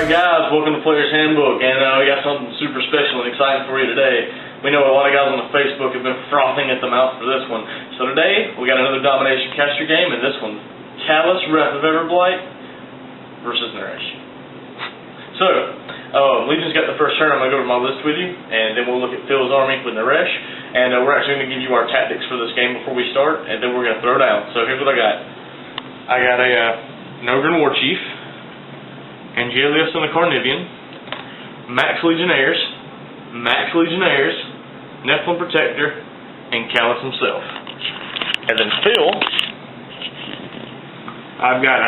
Alright guys, welcome to Player's Handbook, and we got something super special and exciting for you today. We know a lot of guys on the Facebook have been frothing at the mouth for this one. So today, we got another Domination Caster game, and this one, Callous, Wrath of Everblight versus Naresh. So, Legion's got the first turn. I'm going to go over my list with you, and then we'll look at Phil's army with Naresh, and we're actually going to give you our tactics for this game before we start, and then we're going to throw down. So here's what I got. I got a Nogrin War Chief, Angelius and the Carnivian, Max Legionnaires, Nephilim Protector, and Callous himself. And then Phil, I've got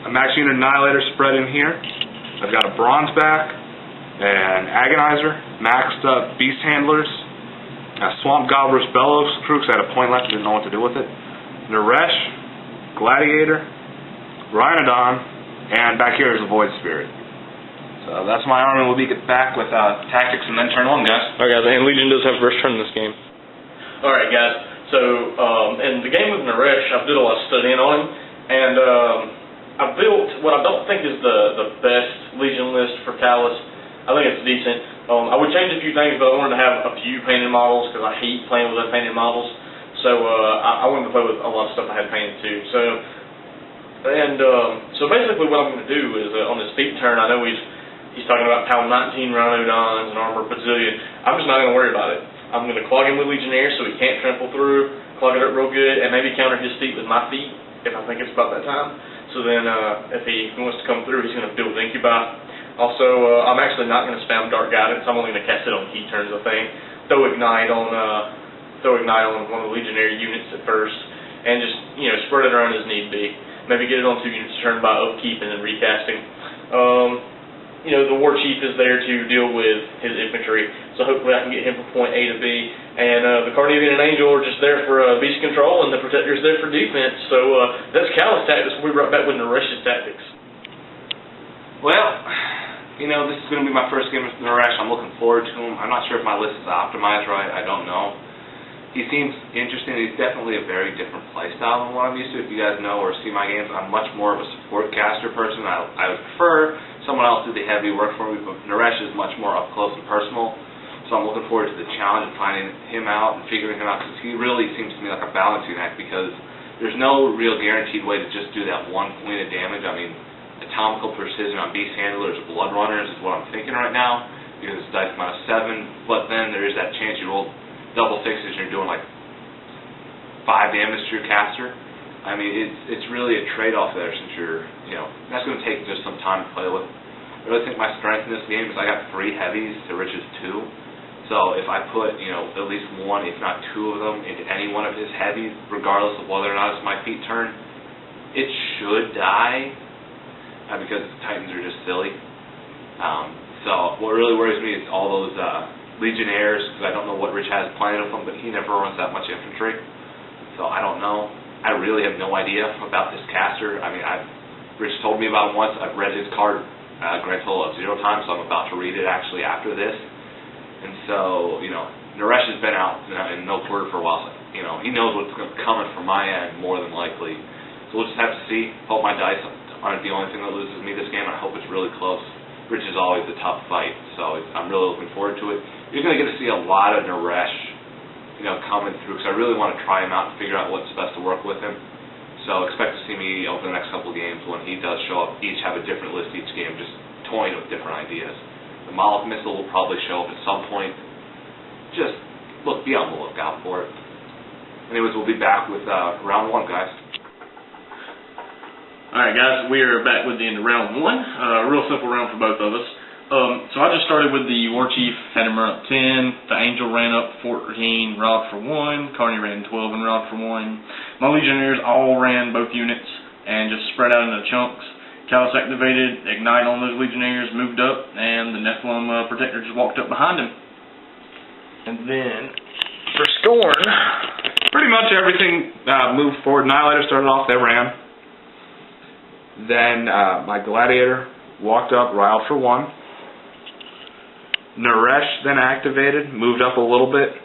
a Max Unit Annihilator spread in here. I've got a Bronze back, an Agonizer, maxed up Beast Handlers, a Swamp Gobbler's Bellows crew because I had a point left and didn't know what to do with it, Naresh, Gladiator, Rhynodon, and back here is a Void Spirit. So that's my army. We'll be back with tactics and then turn one, guys. Alright guys, and Legion does have first turn in this game. Alright guys, so in the game with Naresh, I did a lot of studying on him, and I built what I don't think is the best Legion list for Callous. I think it's decent. I would change a few things, but I wanted to have a few painted models because I hate playing with unpainted models. So I wanted to play with a lot of stuff I had painted too. So basically what I'm going to do is on his feet turn, I know he's talking about power 19 Rhynodons and armor bazillion. I'm just not going to worry about it. I'm going to clog him with Legionnaires so he can't trample through, clog it up real good, and maybe counter his feet with my feet if I think it's about that time. So then if he wants to come through, he's going to build Incubi. Also, I'm actually not going to spam Dark Guidance. I'm only going to cast it on key turns, I think. Throw Ignite on one of the Legionary units at first, and just spread it around as need be. Maybe get it on 2 units a turn by upkeep and then recasting. The War Chief is there to deal with his infantry, so hopefully I can get him from point A to B. And the Carnivian and Angel are just there for beast control, and the Protector's there for defense. So that's Callous tactics. We'll be right back with Naresh's tactics. Well, this is going to be my first game with Naresh. I'm looking forward to him. I'm not sure if my list is optimized right. I don't know. He seems interesting. He's definitely a very different playstyle than what I'm used to. If you guys know or see my games, I'm much more of a support caster person. I would prefer someone else do the heavy work for me, but Naresh is much more up close and personal. So I'm looking forward to the challenge of finding him out and figuring him out, because he really seems to me like a balancing act, because there's no real guaranteed way to just do that 1 point of damage. I mean, atomical precision on Beast Handlers, Blood Runners is what I'm thinking right now, because it's dice -7, but then there is that chance you roll double 6s and you're doing like 5 damage to your caster. I mean, it's really a trade-off there, since you're, that's going to take just some time to play with. I really think my strength in this game is I got 3 heavies to Rich's 2. So if I put, at least 1, if not 2 of them into any one of his heavies, regardless of whether or not it's my feet turn, it should die, because the Titans are just silly. So what really worries me is all those Legionnaires, because I don't know what Rich has planned with them, but he never runs that much infantry. So I don't know. I really have no idea about this caster. I mean, Rich told me about him once. I've read his card a grand total of 0 times, so I'm about to read it actually after this. And so, Naresh has been out in no quarter for a while. So, he knows what's coming from my end more than likely. So we'll just have to see. Hope my dice aren't the only thing that loses me this game. I hope it's really close. Rich is always a tough fight, so I'm really looking forward to it. You're going to get to see a lot of Naresh, coming through, because I really want to try him out and figure out what's best to work with him. So expect to see me over the next couple of games when he does show up. Each have a different list each game, just toying with different ideas. The Molotov missile will probably show up at some point. Just be on the lookout for it. Anyways, we'll be back with round 1, guys. Alright guys, we are back with the end of round 1. A real simple round for both of us. So I just started with the War Chief, had him run up 10, the Angel ran up 14, Rod for 1, Carney ran 12 and Rod for 1. My Legionnaires all ran both units and just spread out into chunks. Callous activated, Ignite on those Legionnaires, moved up, and the Nephilim Protector just walked up behind him. And then, for Skorne, pretty much everything moved forward. Annihilator started off, they ran. Then my Gladiator walked up, riled for 1. Naresh then activated, moved up a little bit,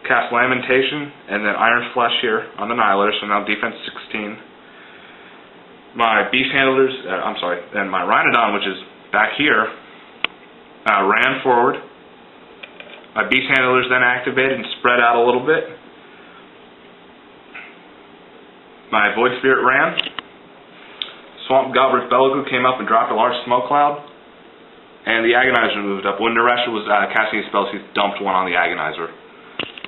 cast Lamentation, and then Iron Flesh here on the Annihilator, so now defense 16. My Beast Handlers, and my Rhynodon, which is back here, ran forward. My beast handlers then activated and spread out a little bit. My Void Spirit ran. Swamp God with Belugu came up and dropped a large smoke cloud. And the Agonizer moved up. When Naresh was casting his spells, he dumped one on the Agonizer.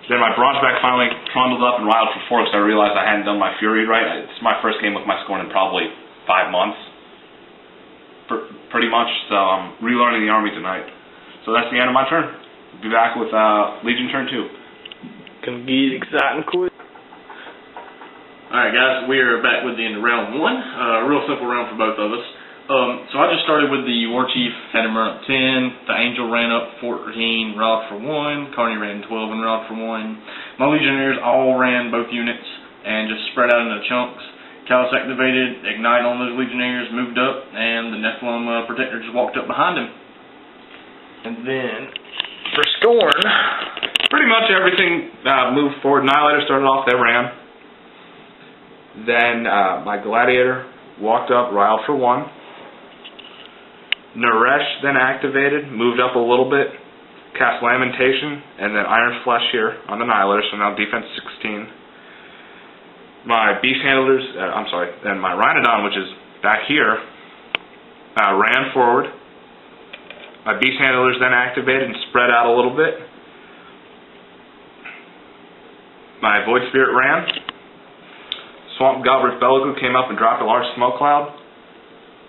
Then my Bronzeback finally trundled up and riled for 4 because I realized I hadn't done my Fury right. It's my first game with my Skorne in probably 5 months. Pretty much, so I'm relearning the army tonight. So that's the end of my turn. Be back with Legion turn 2. Gonna get exciting quick. Alright guys, we are back with the end of round 1. A real simple round for both of us. So I just started with the War Chief, had him run up 10, the Angel ran up 14, riled for 1, Carney ran 12 and riled for 1. My Legionnaires all ran both units and just spread out into chunks. Callus activated, Ignite on those Legionnaires, moved up, and the Nephilim Protector just walked up behind him. And then, for Skorne, pretty much everything moved forward. Annihilator started off, they ran. Then my Gladiator walked up, riled for 1. Naresh then activated, moved up a little bit, cast Lamentation, and then Iron Flesh here on the Annihilator, so now defense 16. My Beast Handlers, then my Rhinodon, which is back here, ran forward. My Beast Handlers then activated and spread out a little bit. My Void Spirit ran. Swamp God with Belugu came up and dropped a large smoke cloud.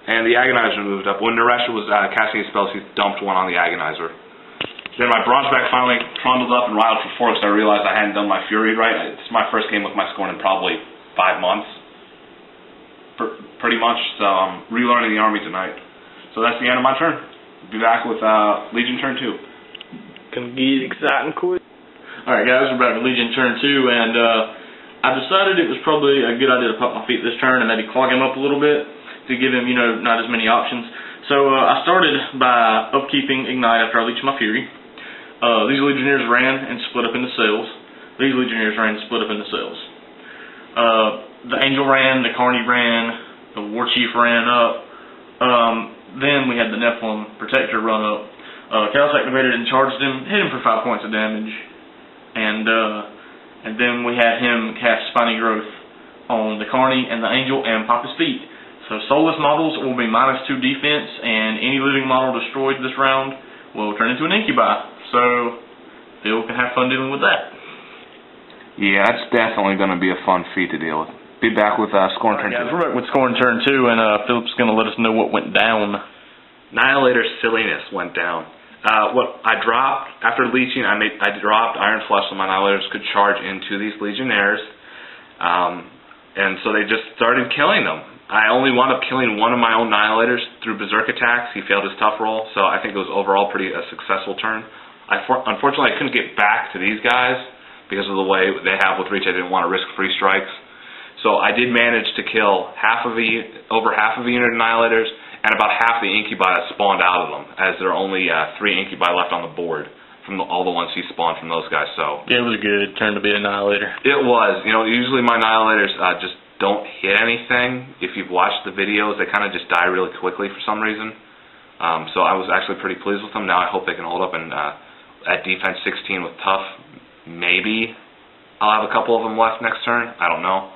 And the Agonizer moved up. When Naresh was casting his spells, he dumped one on the Agonizer. Then my Bronzeback finally trundled up and riled for 4 because I realized I hadn't done my Fury right. It's my first game with my Skorne in probably 5 months. Pretty much, so I'm relearning the army tonight. So that's the end of my turn. Be back with Legion turn 2. Gonna get exciting quick. Alright guys, we're back with Legion turn 2, and I decided it was probably a good idea to pop my feet this turn and maybe clog him up a little bit to give him, not as many options. So I started by upkeeping Ignite after I leached my Fury. These Legionnaires ran and split up into cells. These Legionnaires ran and split up into cells. The Angel ran, the Carney ran, the War Chief ran up. Then we had the Nephilim Protector run up. Callus activated and charged him, hit him for 5 points of damage. And then we had him cast Spiny Growth on the Carney and the Angel and pop his feet. So soulless models will be -2 defense, and any living model destroyed this round will turn into an incubi. So Phil can have fun dealing with that. Yeah, that's definitely going to be a fun feat to deal with. Be back with Skorne turn 2. We're back with Skorne turn 2, and Philip's going to let us know what went down. Annihilator silliness went down. What I dropped after leeching, I dropped Iron Flesh so my Annihilators could charge into these Legionnaires, and so they just started killing them. I only wound up killing one of my own Annihilators through Berserk attacks. He failed his tough roll, so I think it was overall a successful turn. Unfortunately, I couldn't get back to these guys because of the way they have with reach. I didn't want to risk free strikes. So I did manage to kill over half of the unit of Annihilators and about half the Incubi that spawned out of them, as there are only 3 Incubi left on the board from all the ones he spawned from those guys. So yeah, it was a good turn to be an Annihilator. It was. Usually my Annihilators just don't hit anything. If you've watched the videos, they kind of just die really quickly for some reason. So I was actually pretty pleased with them. Now I hope they can hold up and at defense 16 with tough. Maybe I'll have a couple of them left next turn. I don't know.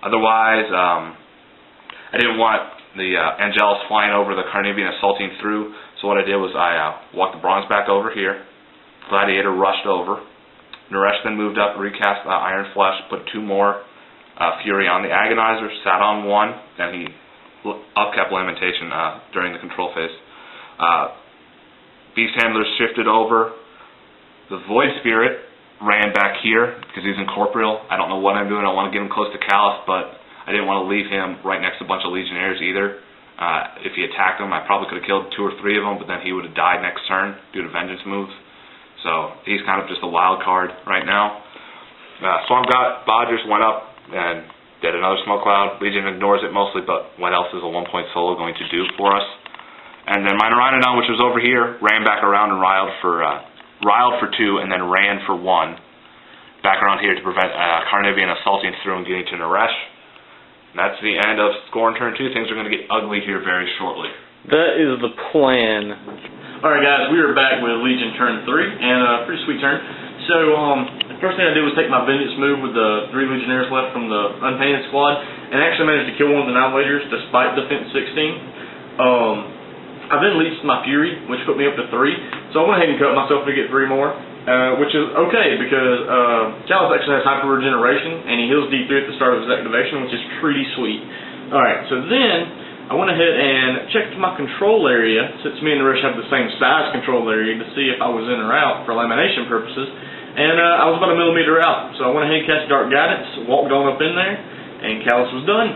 Otherwise, I didn't want the Angelus flying over the Carnivian assaulting through. So what I did was I walked the bronze back over here. Gladiator rushed over. Naresh then moved up, recast Iron Flesh, put 2 more Fury on the Agonizer, sat on 1, then he upkept Lamentation during the control phase. Beast Handlers shifted over. The Void Spirit ran back here because he's incorporeal. I don't know what I'm doing. I want to get him close to Callus, but I didn't want to leave him right next to a bunch of Legionnaires either. If he attacked them, I probably could have killed 2 or 3 of them, but then he would have died next turn due to vengeance moves. So he's kind of just a wild card right now. Swamp God Bodgers went up and did another smoke cloud. Legion ignores it mostly, but what else is a 1-point solo going to do for us? And then my Rhinodon, which was over here, ran back around and riled for 2 and then ran for 1 back around here to prevent Carnivian assaulting through and getting to Naresh. And that's the end of Skorne turn 2. Things are going to get ugly here very shortly. That is the plan. Alright guys, we are back with Legion turn 3, and a pretty sweet turn. So, the first thing I did was take my Vengeance move with the 3 Legionnaires left from the Unpainted squad, and actually managed to kill one of the Annihilators despite defense 16. I then leached my Fury, which put me up to 3, so I went ahead and cut myself to get 3 more, which is okay, because Callus actually has Hyper Regeneration, and he heals D3 at the start of his activation, which is pretty sweet. Alright, so then I went ahead and checked my control area, since me and Naresh have the same size control area, to see if I was in or out for lamination purposes, and I was about a millimeter out. So I went ahead and cast Dark Guidance, walked on up in there, and Callus was done.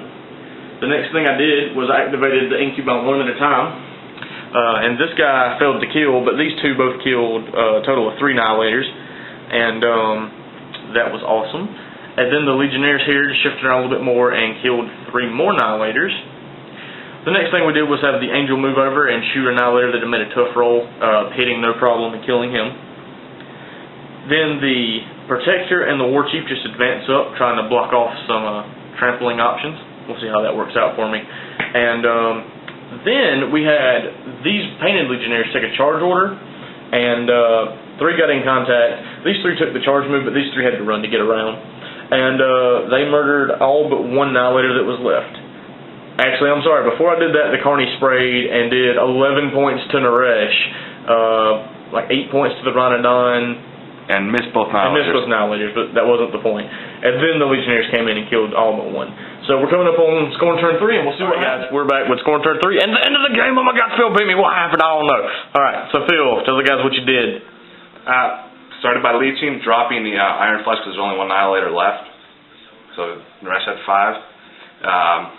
The next thing I did was I activated the Incube on 1 at a time, and this guy failed to kill, but these two both killed a total of 3 Annihilators, and that was awesome. And then the Legionnaires here just shifted around a little bit more and killed 3 more Annihilators. The next thing we did was have the Angel move over and shoot an Annihilator that had made a tough roll, hitting no problem and killing him. Then the Protector and the War Chief just advance up, trying to block off some trampling options. We'll see how that works out for me. And then we had these Painted Legionnaires take a charge order, and 3 got in contact. These 3 took the charge move, but these 3 had to run to get around. And they murdered all but 1 Annihilator that was left. Actually, I'm sorry, before I did that, the Carney sprayed and did 11 points to Naresh, like 8 points to the Rhynodon. And missed both Annihilators. But that wasn't the point. And then the Legionnaires came in and killed all but 1. So we're coming up on Skorne turn 3, and we'll see what happens. We're back with Skorne turn 3, and the end of the game. Oh my God, Phil beat me. What happened? I don't know. Alright, so Phil, tell the guys what you did. Started by leeching, dropping the Iron Flesh because there's only 1 Annihilator left. So Naresh had 5.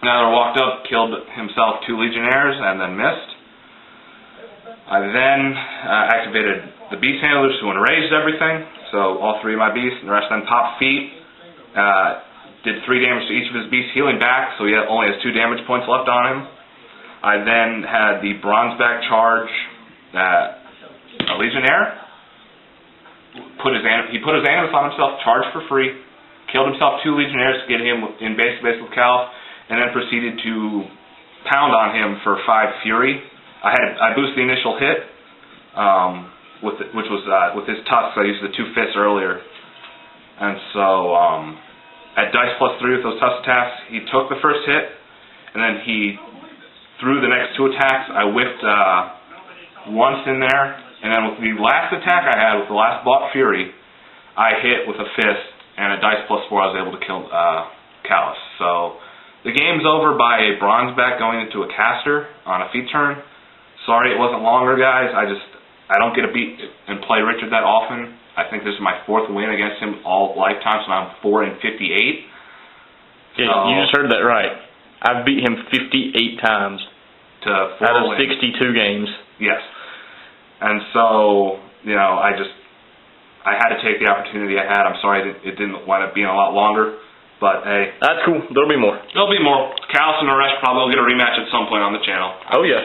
Now walked up, killed himself 2 Legionnaires, and then missed. I then activated the Beast Handlers who enraged everything, so all 3 of my beasts. Naresh then popped feet, did 3 damage to each of his beasts, healing back, so he only has 2 damage points left on him. I then had the Bronzeback charge a Legionnaire. He put his animus on himself, charged for free, killed himself 2 Legionnaires to get him in base with Callus, and then proceeded to pound on him for 5 Fury. I boosted the initial hit, which was with his tusks. I used the 2 fists earlier, and so at dice +3 with those tusk attacks, he took the first hit, and then he threw the next 2 attacks. I whiffed once in there, and then with the last attack I had, with the last block Fury, I hit with a fist, and at dice +4 I was able to kill Callus. So the game's over by a Bronzeback going into a caster on a feat turn. Sorry it wasn't longer, guys. I don't get a beat and play Richard that often. I think this is my 4th win against him all lifetime, so I'm 4-58. Yeah, so, you just heard that right. I've beat him 58 times to 4 out of wins. 62 games. Yes. And so, you know, I had to take the opportunity I had. I'm sorry it didn't wind up being a lot longer. But, hey. That's cool. There'll be more. There'll be more. Callus and Naresh probably will get a rematch at some point on the channel. Oh, yeah.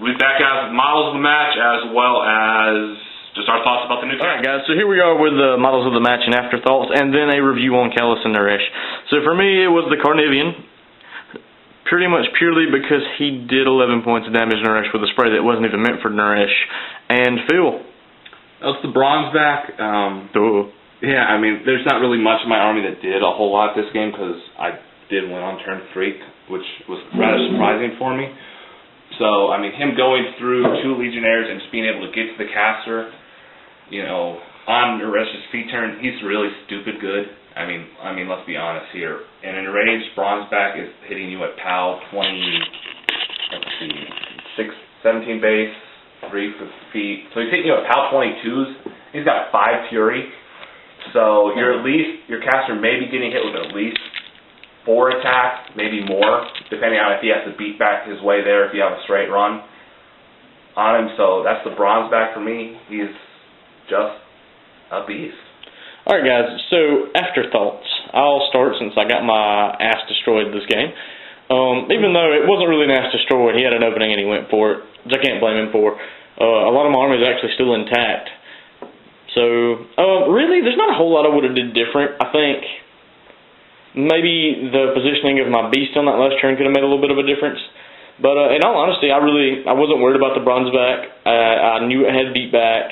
We'll be back guys with models of the match, as well as just our thoughts about the new Alright, guys. So here we are with the models of the match and afterthoughts, and then a review on Callus and Naresh. So for me, it was the Carnivian. Pretty much purely because he did 11 points of damage to Naresh with a spray that wasn't even meant for Naresh. And Phil. That's the Bronzeback. Yeah, I mean, there's not really much of my army that did a whole lot this game because I did win on turn 3, which was rather surprising for me. So, I mean, him going through 2 Legionnaires and just being able to get to the caster, you know, on Naresh's feat turn, he's really stupid good. I mean, let's be honest here. And enraged Bronzeback is hitting you at POW 17 base, 3 for feet. So he's hitting you at POW 22s. He's got 5 Fury. So your caster may be getting hit with at least 4 attacks, maybe more, depending on if he has to beat back his way there, if you have a straight run on him. So that's the Bronzeback for me. He's just a beast. Alright guys, so afterthoughts. I'll start since I got my ass destroyed this game. Even though it wasn't really an ass destroyed, he had an opening and he went for it, which I can't blame him for. A lot of my army is actually still intact. So, really, there's not a whole lot I would have did different. I think maybe the positioning of my beast on that last turn could have made a little bit of a difference. But in all honesty, I wasn't worried about the bronze back. I knew it had deep back.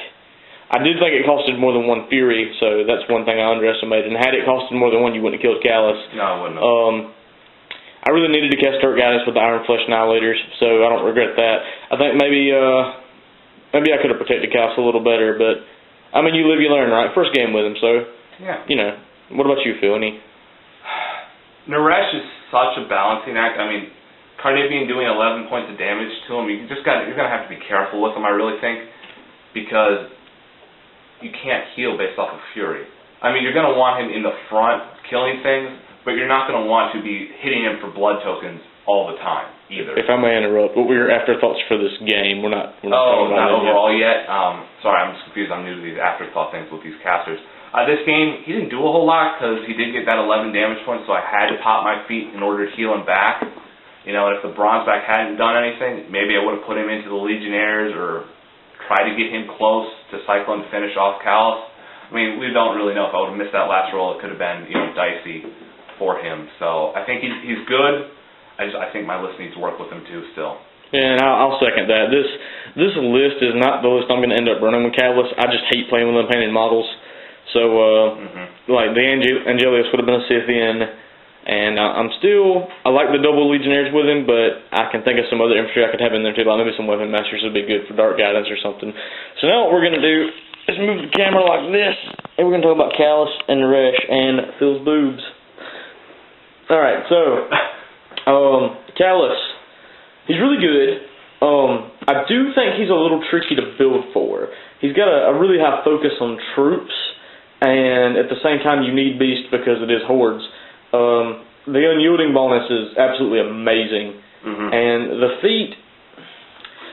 I did think it costed more than one Fury, so that's one thing I underestimated. And had it costed more than one, you wouldn't have killed Callus. No, I wouldn't have. I really needed to cast Dirt Guidance with the Iron Flesh Annihilators, so I don't regret that. I think maybe I could have protected Callus a little better, but I mean, you live, you learn, right? First game with him, so yeah. You know. What about you, Phil? Naresh is such a balancing act. I mean, Carnivian doing 11 points of damage to him, you're gonna have to be careful with him, I really think, because you can't heal based off of Fury. I mean, you're gonna want him in the front killing things, but you're not gonna want to be hitting him for blood tokens all the time either. If I may interrupt, what were your afterthoughts for this game? We're not talking about not it overall yet. Sorry, I'm just confused. I'm new to these afterthought things with these casters. This game, he didn't do a whole lot because he did get that 11 damage points, so I had to pop my feet in order to heal him back. You know, and if the bronze back hadn't done anything, maybe I would have put him into the Legionnaires or tried to get him close to Cyclone to finish off Callus. I mean, we don't really know. If I would have missed that last roll, it could have been, dicey for him. So I think he's good. I think my list needs to work with him too still. Yeah, and I'll second that. This list is not the list I'm going to end up running with Callus. I just hate playing with unpainted models. So, like, the Angelius would have been a Scythian, and I like the double Legionnaires with him, but I can think of some other infantry I could have in there too, like maybe some Weapon Masters would be good for Dark Guidance or something. So now what we're going to do is move the camera like this, and we're going to talk about Callus and Naresh and Phil's boobs. Alright, so, Callus, he's really good. I do think he's a little tricky to build for. He's got a really high focus on troops, and at the same time you need Beast because it is hordes. The unyielding bonus is absolutely amazing. And the feat,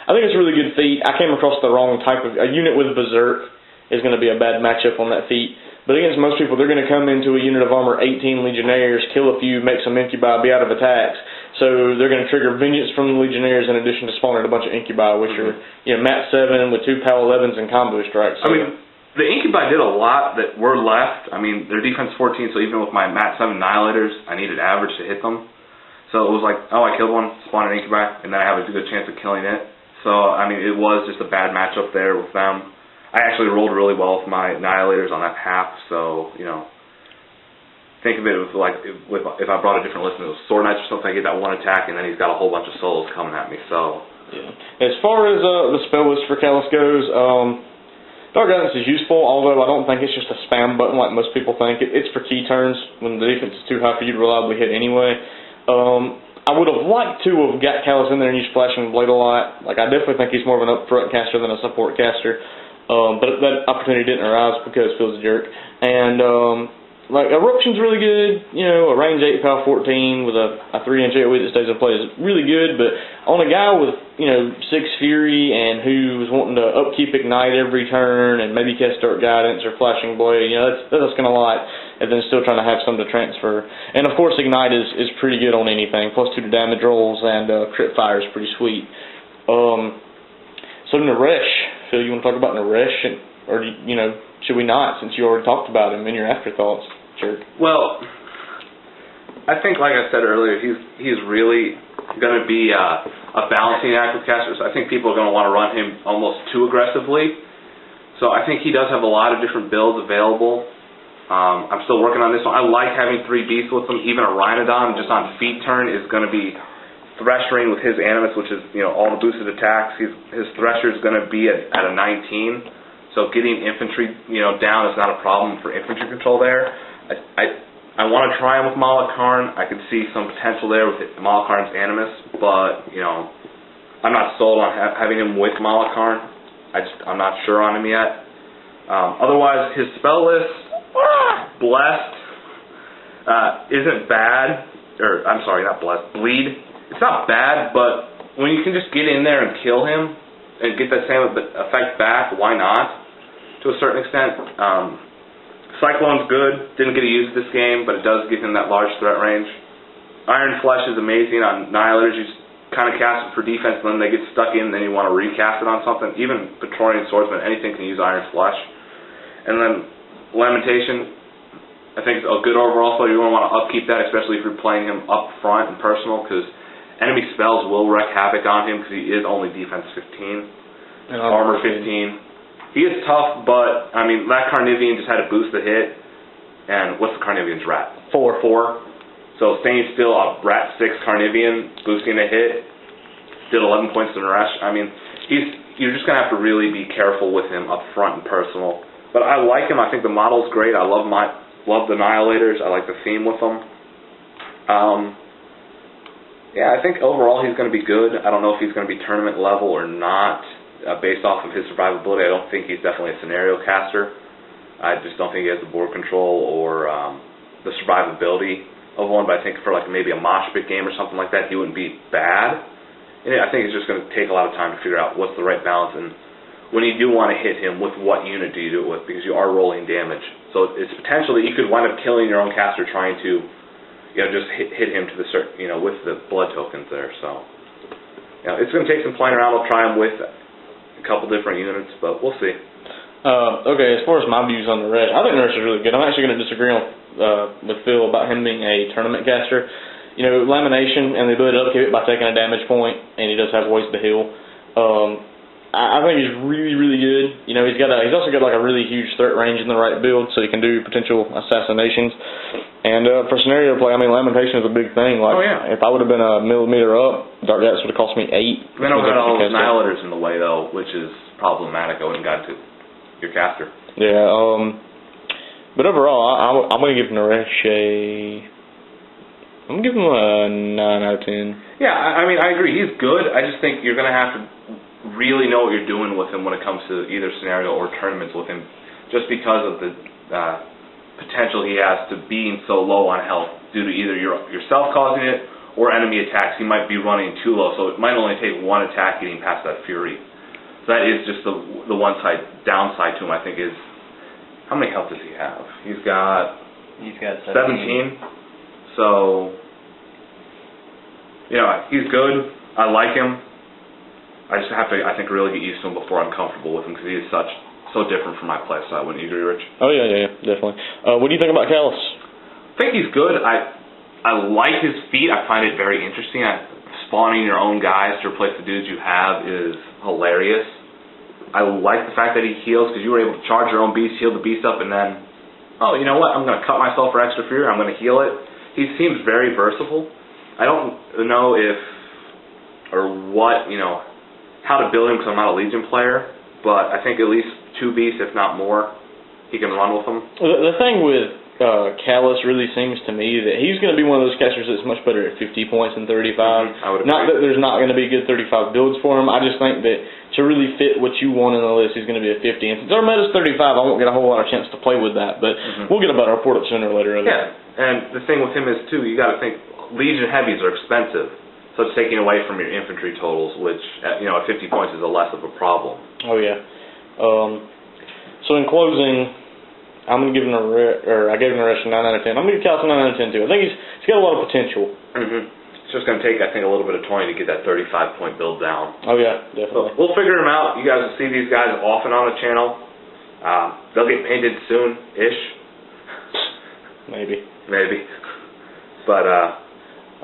I think it's a really good feat. I came across the wrong type of, a unit with Berserk is going to be a bad matchup on that feat. But against most people, they're going to come into a unit of armor, 18 Legionnaires, kill a few, make some Incubi, be out of attacks. So they're going to trigger Vengeance from the Legionnaires in addition to spawning a bunch of Incubi, which are, Mat 7 with 2 PAL 11s and combo strikes. So, I mean, the Incubi did a lot that were left. I mean, their defense 14, so even with my Mat 7 Annihilators, I needed average to hit them. So it was like, oh, I killed one, spawned an Incubi, and then I have a good chance of killing it. So, I mean, it was just a bad matchup there with them. I actually rolled really well with my Annihilators on that half, so, think of it as like, if I brought a different list and it was Sword Knights or something, I get that one attack, and then he's got a whole bunch of souls coming at me, so. Yeah. As far as the spell list for Callus goes, Dark Guidance is useful, although I don't think it's just a spam button like most people think. It's for key turns when the defense is too high for you to reliably hit anyway. I would have liked to have got Callus in there and used Flashing Blade a lot. Like, I definitely think he's more of an upfront caster than a support caster. But that opportunity didn't arise because Phil's a jerk. And, Eruption's really good. A range 8 PAL 14 with a 3-inch AoE that stays in play is really good. But on a guy with, 6 Fury and who's wanting to upkeep Ignite every turn and maybe cast Dark Guidance or Flashing Blade, that's going to lot. And then still trying to have some to transfer. And, of course, Ignite is pretty good on anything. +2 to damage rolls and crit fire is pretty sweet. So Naresh, Phil, you want to talk about Naresh? Or, should we not, since you already talked about him in your afterthoughts? Jerk. Well, I think, like I said earlier, he's really going to be a balancing act with casters. I think people are going to want to run him almost too aggressively. So I think he does have a lot of different builds available. I'm still working on this one. I like having 3 beasts with him. Even a Rhinodon just on feet turn is going to be Thresh Ring with his Animus, which is all the boosted attacks. His Thresher is going to be at a 19. So getting infantry down is not a problem for infantry control there. I want to try him with Malakarn. I could see some potential there with Malakarn's Animus, but I'm not sold on having him with Malakarn. I'm not sure on him yet. Otherwise, his spell list, Blessed, isn't bad. Or I'm sorry, not Blessed. Bleed. It's not bad, but when you can just get in there and kill him and get that same effect back, why not? To a certain extent. Cyclone's good. Didn't get to use it this game, but it does give him that large threat range. Iron Flesh is amazing on Annihilators. You just kind of cast it for defense, and then they get stuck in, then you want to recast it on something. Even Praetorian Swordsman, anything can use Iron Flesh. And then Lamentation, I think it's a good overall, so you're going to want to upkeep that, especially if you're playing him up front and personal, because Enemy spells will wreak havoc on him because he is only defense 15, And armor 15. He is tough, but, I mean, that Carnivian just had to boost the hit. And what's the Carnivian's rat? 4. 4. So staying still, a rat 6 Carnivian, boosting the hit, did 11 points to Naresh. I mean, you're just going to have to really be careful with him up front and personal. But I like him. I think the model's great. I love the Annihilators. I like the theme with them. Yeah, I think overall he's going to be good. I don't know if he's going to be tournament level or not, based off of his survivability. I don't think he's definitely a scenario caster. I just don't think he has the board control or the survivability of one. But I think for like maybe a mosh pit game or something like that, he wouldn't be bad. And I think it's just going to take a lot of time to figure out what's the right balance, and when you do want to hit him, with what unit do you do it with, because you are rolling damage. So it's potential that you could wind up killing your own caster trying to, just hit him to the with the blood tokens there. So, it's going to take some playing around. I'll try him with a couple different units, but we'll see. Okay, as far as my views on Naresh, I think Naresh is really good. I'm actually going to disagree with Phil about him being a tournament caster. Lamination and the ability to upkeep it by taking a damage point, and he does have ways to heal. I think he's really, really good. He's also got like a really huge threat range in the right build, so he can do potential assassinations. And for scenario play, I mean, Lamentation is a big thing. Like, if I would have been a millimeter up, Dark Jets would have cost me 8. Then I've got all those Annihilators in the way, though, which is problematic. I wouldn't have gotten to your caster. Yeah, but overall, I'm going to give Naresh I'm going to give him a 9 out of 10. Yeah, I mean, I agree. He's good. I just think you're going to have to really know what you're doing with him when it comes to either scenario or tournaments with him, just because of the potential he has to being so low on health due to either yourself causing it or enemy attacks. He might be running too low, so it might only take one attack getting past that Fury. So that is just the one downside to him, I think, is how many health does he have? He's got 17. So, he's good. I like him. I just have to, I think, really get used to him before I'm comfortable with him, because he is so different from my playstyle. Wouldn't you agree, Rich? Oh, yeah, definitely. What do you think about Callus? I think he's good. I like his feat. I find it very interesting. Spawning your own guys to replace the dudes you have is hilarious. I like the fact that he heals, because you were able to charge your own beast, heal the beast up, and then, you know what, I'm going to cut myself for extra fury, I'm going to heal it. He seems very versatile. I don't know how to build him, because I'm not a Legion player, but I think at least 2 beasts, if not more, he can run with them. The thing with Callus really seems to me that he's going to be one of those casters that's much better at 50 points than 35. I would agree. Not that there's not going to be good 35 builds for him. I just think that to really fit what you want in the list, he's going to be a 50. And since our meta's 35, I won't get a whole lot of chance to play with that. But we'll get a better report up sooner or later. Yeah, and the thing with him is, too, you got to think, Legion heavies are expensive. So it's taking away from your infantry totals, which, at 50 points is less of a problem. Oh, yeah. So in closing, I'm going to give him I gave him a 9 out of 10. I'm going to give Callus a 9 out of 10 too. I think he's got a lot of potential. It's just going to take, I think, a little bit of toying to get that 35-point build down. Oh yeah, definitely. So we'll figure him out. You guys will see these guys often on the channel. They'll get painted soon-ish. Maybe. But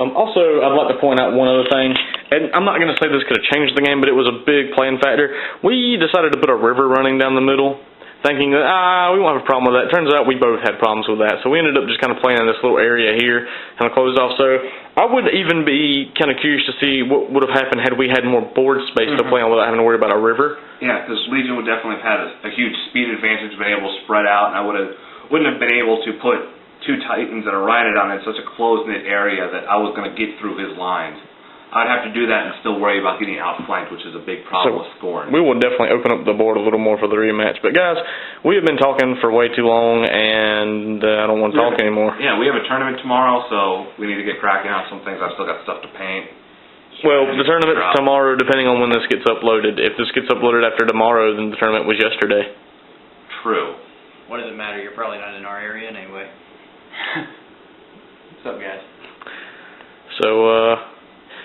also, I'd like to point out one other thing. And I'm not going to say this could have changed the game, but it was a big playing factor. We decided to put a river running down the middle, thinking that, we won't have a problem with that. Turns out we both had problems with that. So we ended up just kind of playing in this little area here, kind of closed off. So I would even be kind of curious to see what would have happened had we had more board space to play on without having to worry about a river. Yeah, because Legion would definitely have had a huge speed advantage, been able to spread out, and I wouldn't have been able to put 2 Titans and a Rhinodown in such a close-knit area that I was going to get through his lines. I'd have to do that and still worry about getting outflanked, which is a big problem with Skorne. We will definitely open up the board a little more for the rematch. But guys, we have been talking for way too long, and I don't want to talk anymore. Yeah, we have a tournament tomorrow, so we need to get cracking on some things. I've still got stuff to paint. Well, the tournament's tomorrow, depending on when this gets uploaded. If this gets uploaded after tomorrow, then the tournament was yesterday. True. What does it matter? You're probably not in our area anyway. What's up, guys? So,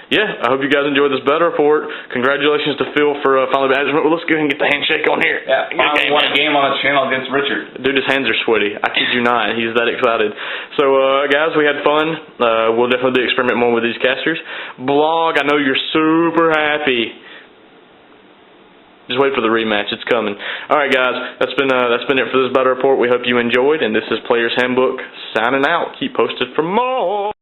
yeah, I hope you guys enjoyed this battle report. Congratulations to Phil for finally being. Well, let's go ahead and get the handshake on here. Yeah, finally won a game on a channel against Richard. Dude, his hands are sweaty. I kid you not. He's that excited. So, guys, we had fun. We'll definitely experiment more with these casters. Blog, I know you're super happy. Just wait for the rematch. It's coming. All right, guys. That's been it for this battle report. We hope you enjoyed, and this is Player's Handbook signing out. Keep posted for more.